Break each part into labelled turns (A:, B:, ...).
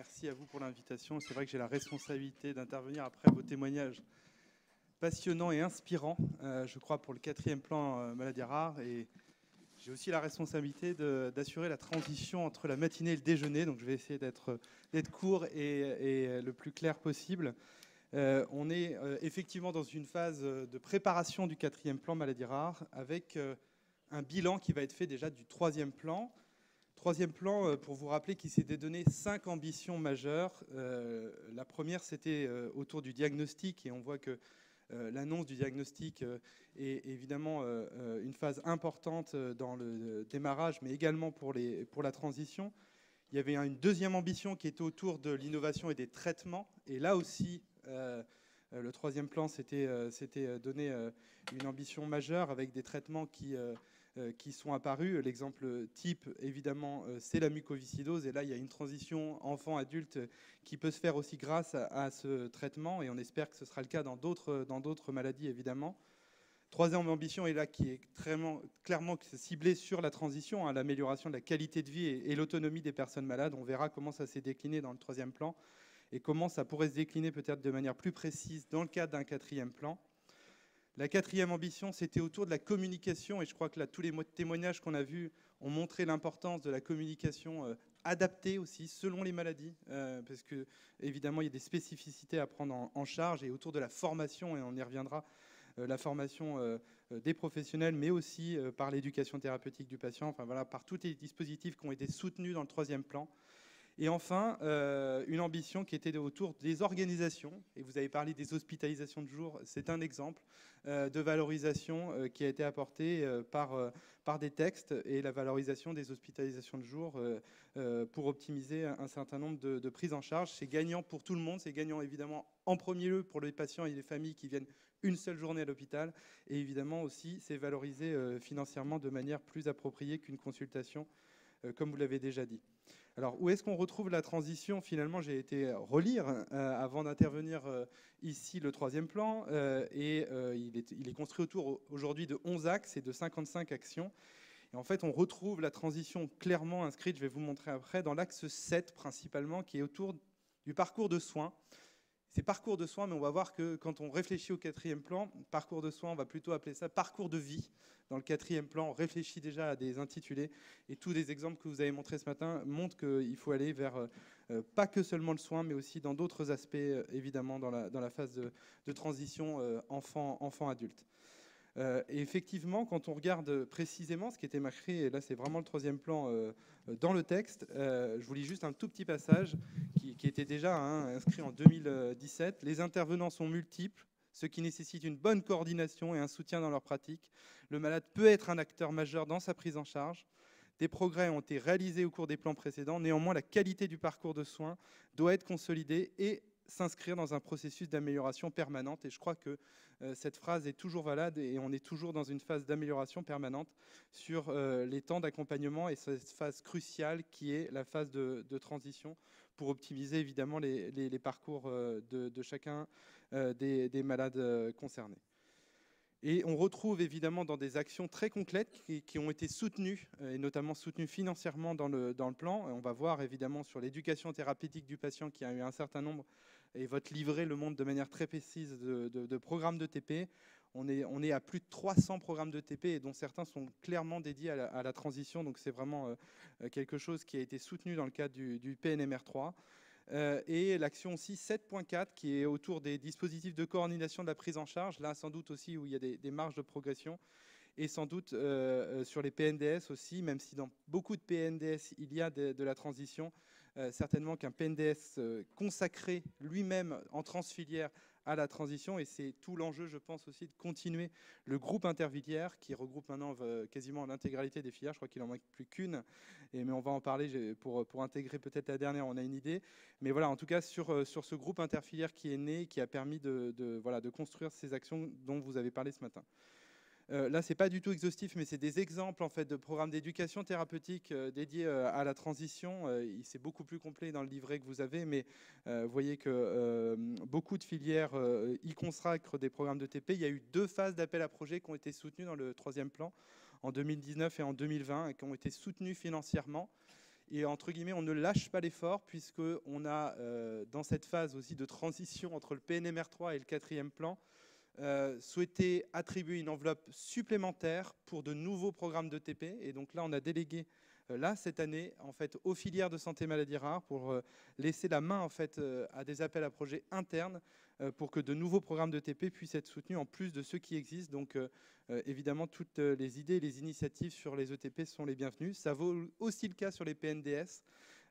A: Merci à vous pour l'invitation. C'est vrai que j'ai la responsabilité d'intervenir après vos témoignages passionnants et inspirants, je crois, pour le 4e plan maladies rares. Et j'ai aussi la responsabilité d'assurer la transition entre la matinée et le déjeuner. Donc je vais essayer d'être court et le plus clair possible. On est effectivement dans une phase de préparation du 4e plan maladies rares avec un bilan qui va être fait déjà du 3e plan. 3e plan, pour vous rappeler qu'il s'était donné 5 ambitions majeures. La première, c'était autour du diagnostic, et on voit que l'annonce du diagnostic est évidemment une phase importante dans le démarrage, mais également pour la transition. Il y avait une deuxième ambition qui était autour de l'innovation et des traitements, et là aussi, le 3e plan s'était donné une ambition majeure avec des traitements qui sont apparus. L'exemple type, évidemment, c'est la mucoviscidose. Et là, il y a une transition enfant-adulte qui peut se faire aussi grâce à ce traitement. Et on espère que ce sera le cas dans d'autres maladies, évidemment. Troisième ambition est là, qui est clairement ciblée sur la transition, hein, l'amélioration de la qualité de vie et l'autonomie des personnes malades. On verra comment ça s'est décliné dans le 3e plan et comment ça pourrait se décliner peut-être de manière plus précise dans le cadre d'un 4e plan. La 4e ambition, c'était autour de la communication, et je crois que là, tous les témoignages qu'on a vus ont montré l'importance de la communication adaptée aussi, selon les maladies, parce que évidemment, il y a des spécificités à prendre en charge, et autour de la formation, et on y reviendra, la formation des professionnels, mais aussi par l'éducation thérapeutique du patient, enfin voilà, par tous les dispositifs qui ont été soutenus dans le 3e plan. Et enfin, une ambition qui était autour des organisations. Et vous avez parlé des hospitalisations de jour. C'est un exemple de valorisation qui a été apporté par des textes, et la valorisation des hospitalisations de jour pour optimiser un certain nombre de prises en charge. C'est gagnant pour tout le monde. C'est gagnant évidemment en premier lieu pour les patients et les familles qui viennent une seule journée à l'hôpital. Et évidemment aussi, c'est valorisé financièrement de manière plus appropriée qu'une consultation, comme vous l'avez déjà dit. Alors, où est-ce qu'on retrouve la transition? Finalement, j'ai été relire avant d'intervenir ici le 3e plan, et il est construit autour aujourd'hui de 11 axes et de 55 actions. Et en fait, on retrouve la transition clairement inscrite, je vais vous montrer après, dans l'axe 7 principalement, qui est autour du parcours de soins. C'est parcours de soins, mais on va voir que quand on réfléchit au 4e plan, parcours de soins, on va plutôt appeler ça parcours de vie. Dans le 4e plan, on réfléchit déjà à des intitulés. Et tous les exemples que vous avez montrés ce matin montrent qu'il faut aller vers pas que seulement le soin, mais aussi dans d'autres aspects, évidemment, dans la phase de transition enfant-adulte. Et effectivement, quand on regarde précisément ce qui était marqué, et là c'est vraiment le 3e plan dans le texte, je vous lis juste un tout petit passage qui était déjà inscrit en 2017. Les intervenants sont multiples, ce qui nécessite une bonne coordination et un soutien dans leur pratique. Le malade peut être un acteur majeur dans sa prise en charge. Des progrès ont été réalisés au cours des plans précédents. Néanmoins, la qualité du parcours de soins doit être consolidée et s'inscrire dans un processus d'amélioration permanente. Et je crois que cette phrase est toujours valable, et on est toujours dans une phase d'amélioration permanente sur les temps d'accompagnement et cette phase cruciale qui est la phase de transition pour optimiser évidemment les parcours de chacun des malades concernés. Et on retrouve évidemment dans des actions très concrètes qui ont été soutenues, et notamment soutenues financièrement dans le plan. On va voir évidemment sur l'éducation thérapeutique du patient qui a eu un certain nombre, et votre livret le montre de manière très précise, de programmes de TP. On est à plus de 300 programmes de TP, et dont certains sont clairement dédiés à la transition. Donc c'est vraiment quelque chose qui a été soutenu dans le cadre du PNMR3. Et l'action aussi 7.4 qui est autour des dispositifs de coordination de la prise en charge, là sans doute aussi où il y a des marges de progression, et sans doute sur les PNDS aussi, même si dans beaucoup de PNDS il y a de la transition, certainement qu'un PNDS consacré lui-même en transfilière à la transition, et c'est tout l'enjeu, je pense aussi, de continuer le groupe interfilière qui regroupe maintenant quasiment l'intégralité des filières. Je crois qu'il en manque plus qu'une, mais on va en parler pour intégrer peut-être la dernière, on a une idée. Mais voilà, en tout cas, sur ce groupe interfilière qui est né, qui a permis de construire ces actions dont vous avez parlé ce matin. Là, ce n'est pas du tout exhaustif, mais c'est des exemples en fait, de programmes d'éducation thérapeutique dédiés à la transition. C'est beaucoup plus complet dans le livret que vous avez, mais vous voyez que beaucoup de filières y consacrent des programmes de TP. Il y a eu 2 phases d'appel à projets qui ont été soutenues dans le 3e plan, en 2019 et en 2020, et qui ont été soutenues financièrement. Et entre guillemets, on ne lâche pas l'effort puisqu'on a dans cette phase aussi de transition entre le PNMR3 et le 4e plan, souhaité attribuer une enveloppe supplémentaire pour de nouveaux programmes d'ETP. Et donc là, on a délégué là, cette année, en fait, aux filières de santé maladies rares pour laisser la main en fait, à des appels à projets internes pour que de nouveaux programmes d'ETP puissent être soutenus en plus de ceux qui existent. Donc évidemment, toutes les idées et les initiatives sur les ETP sont les bienvenues. Ça vaut aussi le cas sur les PNDS.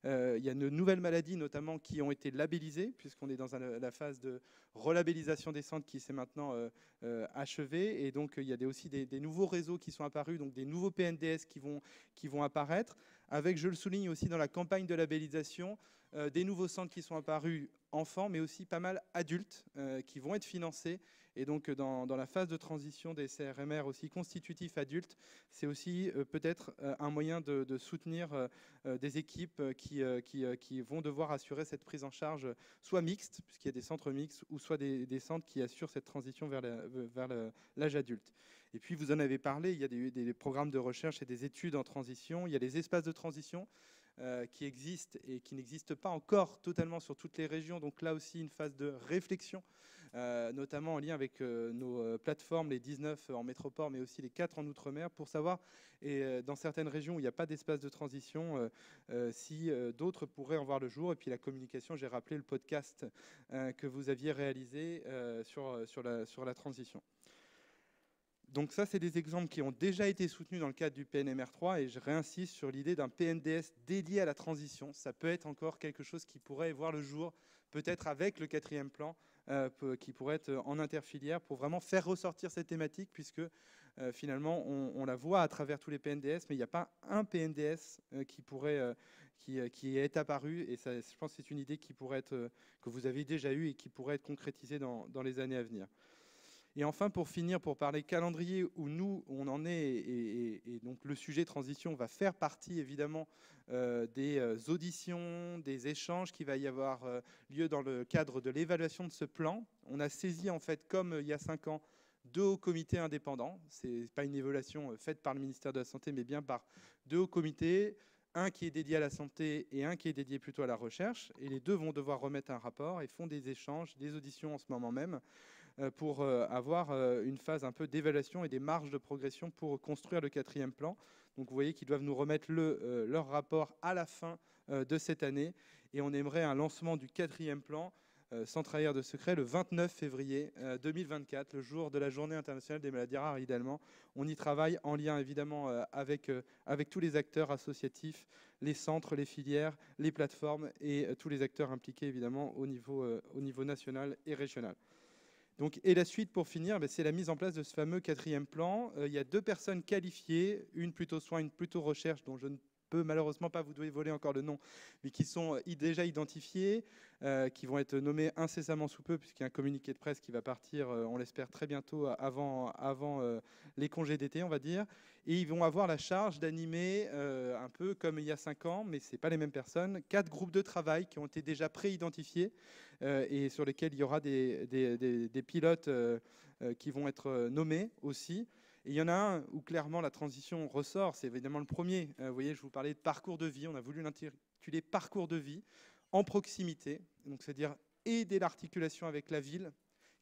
A: Il y a de nouvelles maladies notamment qui ont été labellisées, puisqu'on est dans la phase de relabellisation des centres qui s'est maintenant achevée. Et donc il y a aussi des nouveaux réseaux qui sont apparus, donc des nouveaux PNDS qui vont apparaître, avec, je le souligne aussi dans la campagne de labellisation, des nouveaux centres qui sont apparus enfants, mais aussi pas mal adultes qui vont être financés. Et donc dans la phase de transition des CRMR aussi constitutifs adultes, c'est aussi peut-être un moyen de soutenir des équipes qui vont devoir assurer cette prise en charge soit mixte, puisqu'il y a des centres mixtes, ou soit des centres qui assurent cette transition vers l'âge adulte. Et puis vous en avez parlé, il y a des programmes de recherche et des études en transition, il y a les espaces de transition qui existent et qui n'existent pas encore totalement sur toutes les régions. Donc là aussi, une phase de réflexion, notamment en lien avec nos plateformes, les 19 en métropole, mais aussi les 4 en Outre-mer, pour savoir, et dans certaines régions où il n'y a pas d'espace de transition, si d'autres pourraient en voir le jour. Et puis la communication, j'ai rappelé le podcast que vous aviez réalisé sur la transition. Donc ça, c'est des exemples qui ont déjà été soutenus dans le cadre du PNMR3 et je réinsiste sur l'idée d'un PNDS dédié à la transition. Ça peut être encore quelque chose qui pourrait voir le jour, peut-être avec le 4e plan, qui pourrait être en interfilière pour vraiment faire ressortir cette thématique puisque finalement, on la voit à travers tous les PNDS, mais il n'y a pas un PNDS qui est apparu et ça, je pense que c'est une idée qui pourrait être, que vous avez déjà eue et qui pourrait être concrétisée dans les années à venir. Et enfin, pour finir, pour parler calendrier, où nous, on en est, et donc le sujet transition va faire partie évidemment des auditions, des échanges qui va y avoir lieu dans le cadre de l'évaluation de ce plan. On a saisi, en fait, comme il y a 5 ans, 2 hauts comités indépendants. Ce n'est pas une évaluation faite par le ministère de la Santé, mais bien par 2 hauts comités, un qui est dédié à la santé et un qui est dédié plutôt à la recherche. Et les 2 vont devoir remettre un rapport et font des échanges, des auditions en ce moment même, pour avoir une phase un peu d'évaluation et des marges de progression pour construire le 4e plan. Donc vous voyez qu'ils doivent nous remettre leur rapport à la fin de cette année. Et on aimerait un lancement du 4e plan, sans trahir de secret, le 29 février 2024, le jour de la Journée internationale des maladies rares, idéalement. On y travaille en lien évidemment avec tous les acteurs associatifs, les centres, les filières, les plateformes et tous les acteurs impliqués évidemment au niveau national et régional. Donc, et la suite, pour finir, c'est la mise en place de ce fameux 4e plan. Il y a 2 personnes qualifiées, une plutôt soins, une plutôt recherche, dont je ne peux malheureusement pas vous dévoiler encore le nom, mais qui sont déjà identifiées, qui vont être nommées incessamment sous peu, puisqu'il y a un communiqué de presse qui va partir, on l'espère, très bientôt, avant les congés d'été, on va dire. Et ils vont avoir la charge d'animer, un peu comme il y a 5 ans, mais ce n'est pas les mêmes personnes, 4 groupes de travail qui ont été déjà pré-identifiés et sur lesquels il y aura des pilotes qui vont être nommés aussi. Et il y en a un où clairement la transition ressort, c'est évidemment le premier. Vous voyez, je vous parlais de parcours de vie, on a voulu l'intituler parcours de vie en proximité, donc c'est-à-dire aider l'articulation avec la ville,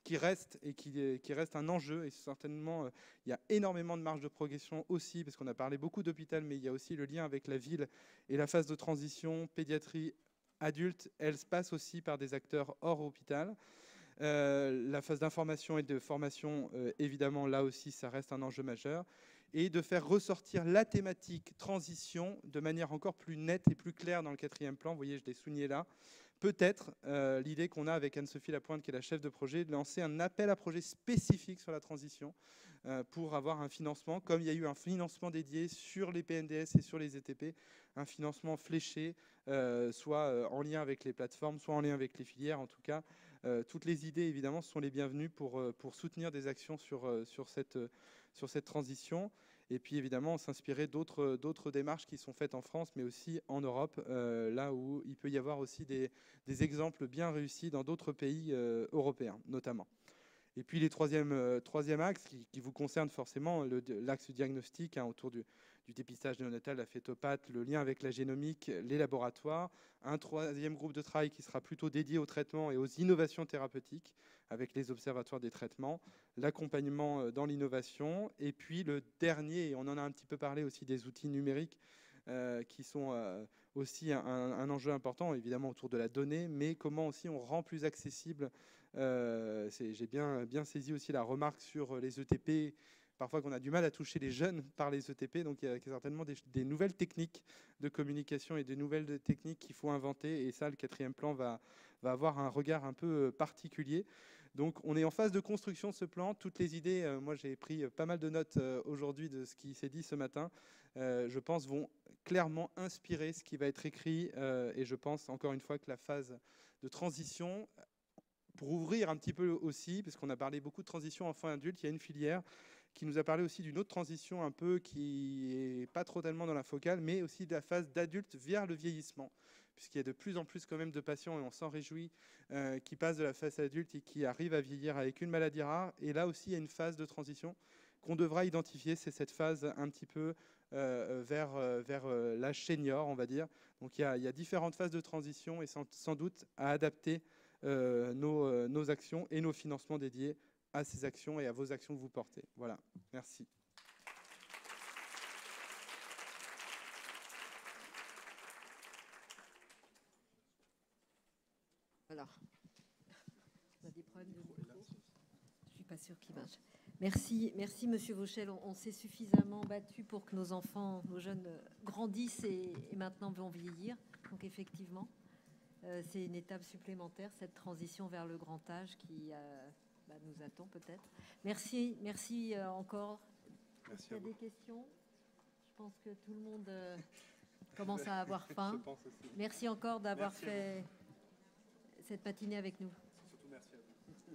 A: qui reste et qui reste un enjeu. Et certainement, il y a énormément de marge de progression aussi, parce qu'on a parlé beaucoup d'hôpital, mais il y a aussi le lien avec la ville et la phase de transition, pédiatrie adulte, elle se passe aussi par des acteurs hors hôpital. La phase d'information et de formation, évidemment, là aussi, ça reste un enjeu majeur. Et de faire ressortir la thématique transition de manière encore plus nette et plus claire dans le 4e plan. Vous voyez, je l'ai souligné là. Peut-être l'idée qu'on a avec Anne-Sophie Lapointe, qui est la chef de projet, de lancer un appel à projet spécifique sur la transition pour avoir un financement, comme il y a eu un financement dédié sur les PNDS et sur les ETP, un financement fléché, soit en lien avec les plateformes, soit en lien avec les filières. En tout cas, toutes les idées, évidemment, sont les bienvenues pour soutenir des actions sur cette transition. Et puis, évidemment, s'inspirer d'autres démarches qui sont faites en France, mais aussi en Europe, là où il peut y avoir aussi des exemples bien réussis dans d'autres pays européens, notamment. Et puis, les troisième axe qui vous concerne forcément, l'axe diagnostic, autour du du dépistage néonatal, la phétopathe, le lien avec la génomique, les laboratoires. Un troisième groupe de travail qui sera plutôt dédié au traitement et aux innovations thérapeutiques avec les observatoires des traitements, l'accompagnement dans l'innovation. Et puis le dernier, et on en a un petit peu parlé aussi, des outils numériques qui sont aussi un enjeu important, évidemment autour de la donnée, mais comment aussi on rend plus accessible. J'ai bien saisi aussi la remarque sur les ETP, parfois qu'on a du mal à toucher les jeunes par les ETP, donc il y a certainement des nouvelles techniques de communication et des nouvelles techniques qu'il faut inventer, et ça, le 4e plan va avoir un regard un peu particulier. Donc on est en phase de construction de ce plan. Toutes les idées, moi j'ai pris pas mal de notes aujourd'hui de ce qui s'est dit ce matin, je pense vont clairement inspirer ce qui va être écrit, et je pense encore une fois que la phase de transition, pour ouvrir un petit peu aussi, parce qu'on a parlé beaucoup de transition enfant-adulte, il y a une filière qui nous a parlé aussi d'une autre transition un peu qui n'est pas trop tellement dans la focale, mais aussi de la phase d'adulte vers le vieillissement, puisqu'il y a de plus en plus quand même de patients, et on s'en réjouit, qui passent de la phase adulte et qui arrivent à vieillir avec une maladie rare. Et là aussi, il y a une phase de transition qu'on devra identifier, c'est cette phase un petit peu vers l'âge senior, on va dire. Donc il y a différentes phases de transition et sans doute à adapter nos actions et nos financements dédiés à ces actions et à vos actions que vous portez. Voilà, merci.
B: Alors, on a des problèmes de micro. Je ne suis pas sûre qu'il marche. Merci, Monsieur Vauchel. On s'est suffisamment battu pour que nos enfants, nos jeunes grandissent et maintenant vont vieillir. Donc effectivement, c'est une étape supplémentaire, cette transition vers le grand âge qui nous attend peut-être. Merci encore.
A: Merci.
B: Il y a des questions. Je pense que tout le monde commence à avoir faim.
A: Je pense aussi.
B: Merci encore d'avoir fait cette matinée avec nous.
A: Surtout merci à vous.